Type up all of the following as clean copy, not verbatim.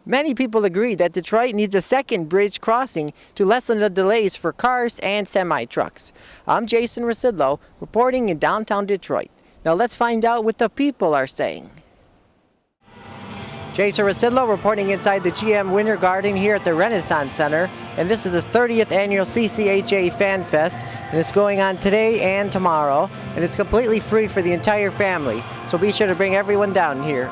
Many people agree that Detroit needs a second bridge crossing to lessen the delays for cars and semi-trucks. I'm Jason Rzucidlo, reporting in downtown Detroit. Now let's find out what the people are saying. Jason Rzucidlo reporting inside the GM Winter Garden here at the Renaissance Center. And this is the 30th annual CCHA Fan Fest. And it's going on today and tomorrow. And it's completely free for the entire family. So be sure to bring everyone down here.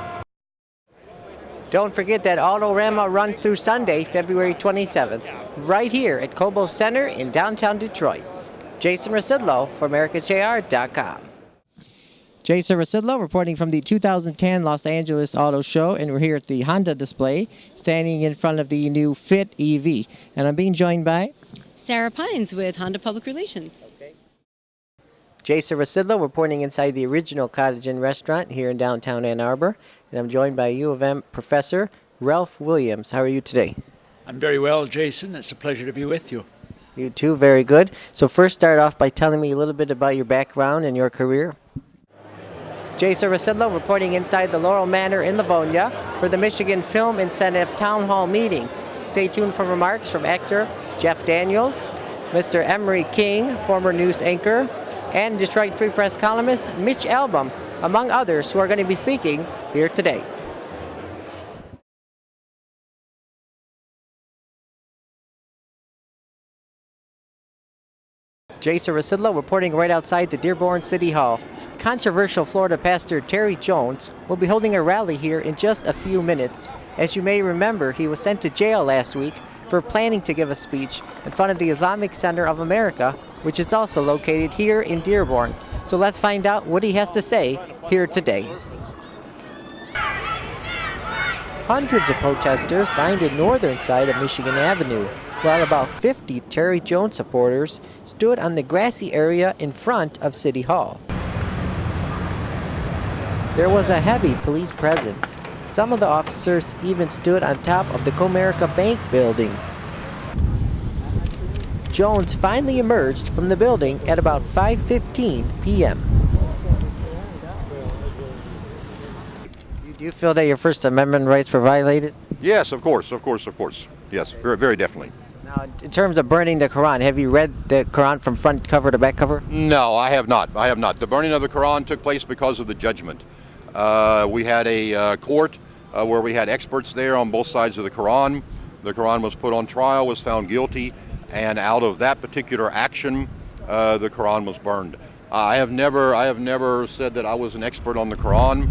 Don't forget that Autorama runs through Sunday, February 27th, right here at Cobo Center in downtown Detroit. Jason Rzucidlo for AmericaJR.com. Jason Rzucidlo reporting from the 2010 Los Angeles Auto Show, and we're here at the Honda display, standing in front of the new Fit EV. And I'm being joined by Sarah Pines with Honda Public Relations. Jason Rzucidlo reporting inside the original Cottage Inn restaurant here in downtown Ann Arbor. And I'm joined by U of M professor Ralph Williams. How are you today? I'm very well, Jason. It's a pleasure to be with you. You too, very good. So first start off by telling me a little bit about your background and your career. Jason Rzucidlo reporting inside the Laurel Manor in Livonia for the Michigan Film Incentive Town Hall meeting. Stay tuned for remarks from actor Jeff Daniels, Mr. Emery King, former news anchor, and Detroit Free Press columnist Mitch Albom, among others who are going to be speaking here today. Jason Rzucidlo reporting right outside the Dearborn City Hall. Controversial Florida pastor Terry Jones will be holding a rally here in just a few minutes. As you may remember, he was sent to jail last week for planning to give a speech in front of the Islamic Center of America, which is also located here in Dearborn. So let's find out what he has to say here today. Hundreds of protesters lined the northern side of Michigan Avenue, while about 50 Terry Jones supporters stood on the grassy area in front of City Hall. There was a heavy police presence. Some of the officers even stood on top of the Comerica Bank building. Jones finally emerged from the building at about 5:15 p.m. Do you feel that your First Amendment rights were violated? Yes, of course. Yes, very, very definitely. Now, in terms of burning the Quran, have you read the Quran from front cover to back cover? No, I have not. The burning of the Quran took place because of the judgment. We had a court where we had experts there on both sides of the Quran. The Quran was put on trial, was found guilty, and out of that particular action, the Quran was burned. I have never said that I was an expert on the Quran.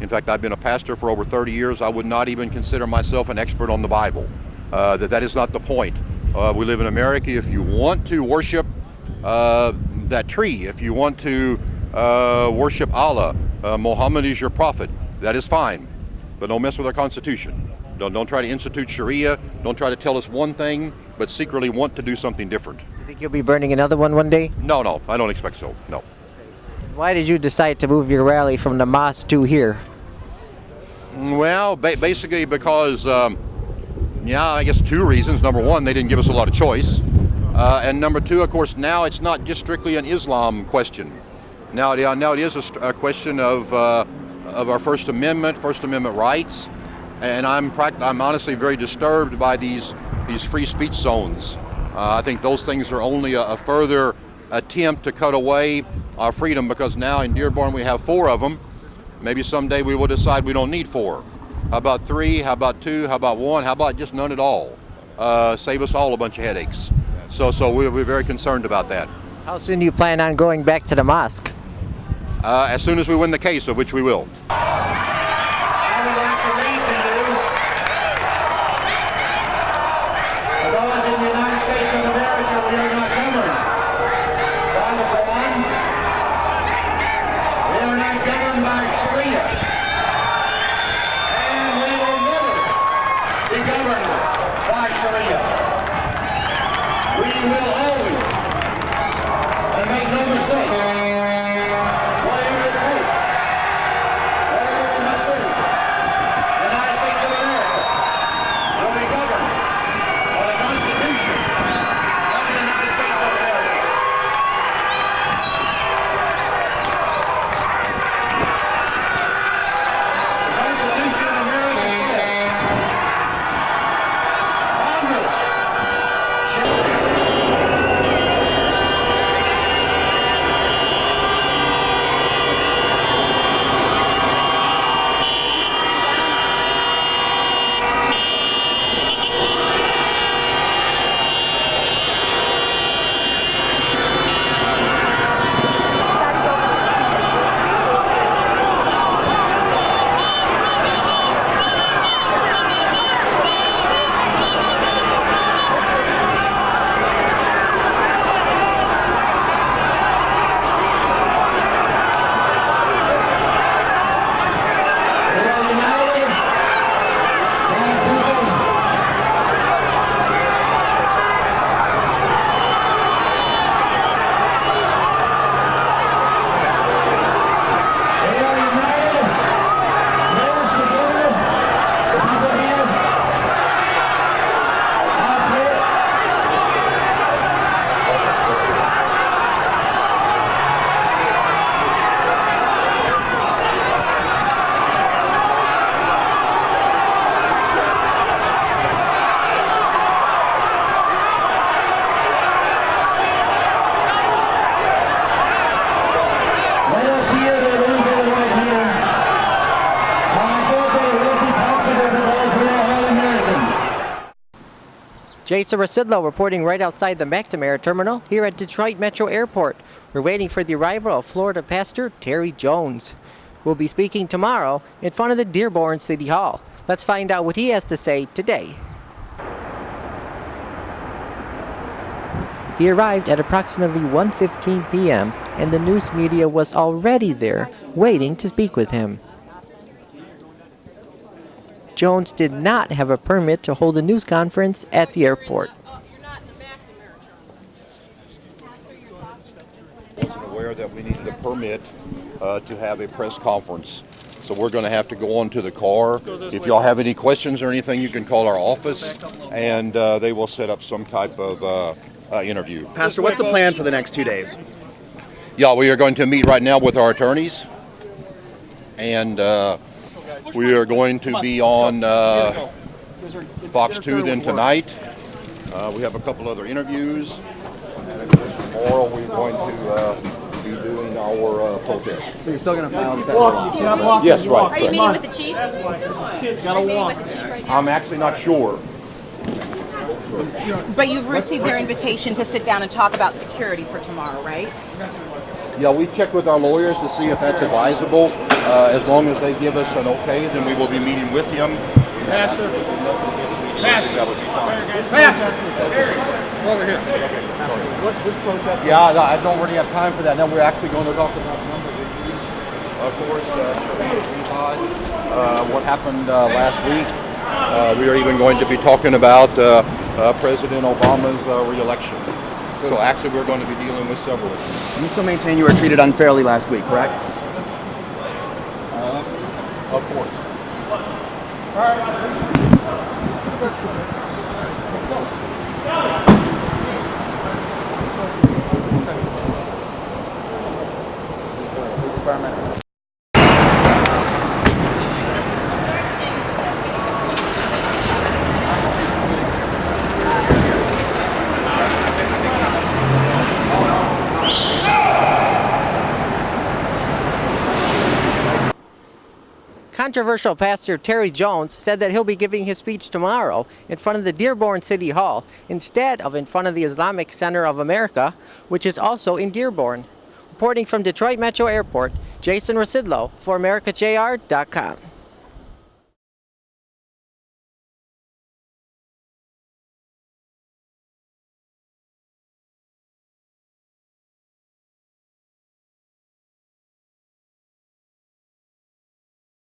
In fact, I've been a pastor for over 30 years. I would not even consider myself an expert on the Bible. That is not the point. We live in America. If you want to worship that tree, if you want to worship Allah, Muhammad is your prophet, that is fine. But don't mess with our Constitution. Don't try to institute Sharia. Don't try to tell us one thing, but secretly want to do something different. You think you'll be burning another one day? No, I don't expect so, no. Why did you decide to move your rally from the mosque to here? Well, basically because, I guess two reasons. Number one, they didn't give us a lot of choice. And number two, of course, now it's not just strictly an Islam question. Now it is a question of our First Amendment rights. And I'm honestly very disturbed by these free speech zones. I think those things are only a further attempt to cut away our freedom, because now in Dearborn we have 4 of them. Maybe someday we will decide we don't need 4. How about 3? How about 2? How about 1? How about just none at all? Save us all a bunch of headaches. So we're very concerned about that. How soon do you plan on going back to the mosque? As soon as we win the case, of which we will. I would like to read to you, for those in the United States of America, we are not governed by the Quran. We are not governed by Sharia. And we will never be governed by Sharia. We will always, and make no mistake, whatever it takes, Jason Rzucidlo reporting right outside the McNamara terminal here at Detroit Metro Airport. We're waiting for the arrival of Florida Pastor Terry Jones, who will be speaking tomorrow in front of the Dearborn City Hall. Let's find out what he has to say today. He arrived at approximately 1:15 p.m. and the news media was already there waiting to speak with him. Jones did not have a permit to hold a news conference at the airport. I wasn't aware that we needed a permit to have a press conference. So we're going to have to go on to the car. If y'all have any questions or anything, you can call our office and they will set up some type of interview. Pastor, what's the plan for the next 2 days? Yeah, we are going to meet right now with our attorneys, and we are going to be on Fox 2 then tonight. We have a couple other interviews, and of course tomorrow we're going to be doing our protest. So you're still going to file that? Yes, right. Are you meeting with the chief? Are you meeting with the chief right now? I'm actually not sure. But you've received their invitation to sit down and talk about security for tomorrow, right? Yeah, we checked with our lawyers to see if that's advisable. As long as they give us an okay, then we will be meeting with him. Pastor. That would be fine. Over here. What's protest? Yeah, I don't really have time for that. Now we're actually going to talk about number of issues. Of course, what happened last week. We are even going to be talking about President Obama's re-election. So actually we're going to be dealing with several issues. You still maintain you were treated unfairly last week, correct? Of course. Controversial Pastor Terry Jones said that he'll be giving his speech tomorrow in front of the Dearborn City Hall instead of in front of the Islamic Center of America, which is also in Dearborn. Reporting from Detroit Metro Airport, Jason Rzucidlo for AmericaJR.com.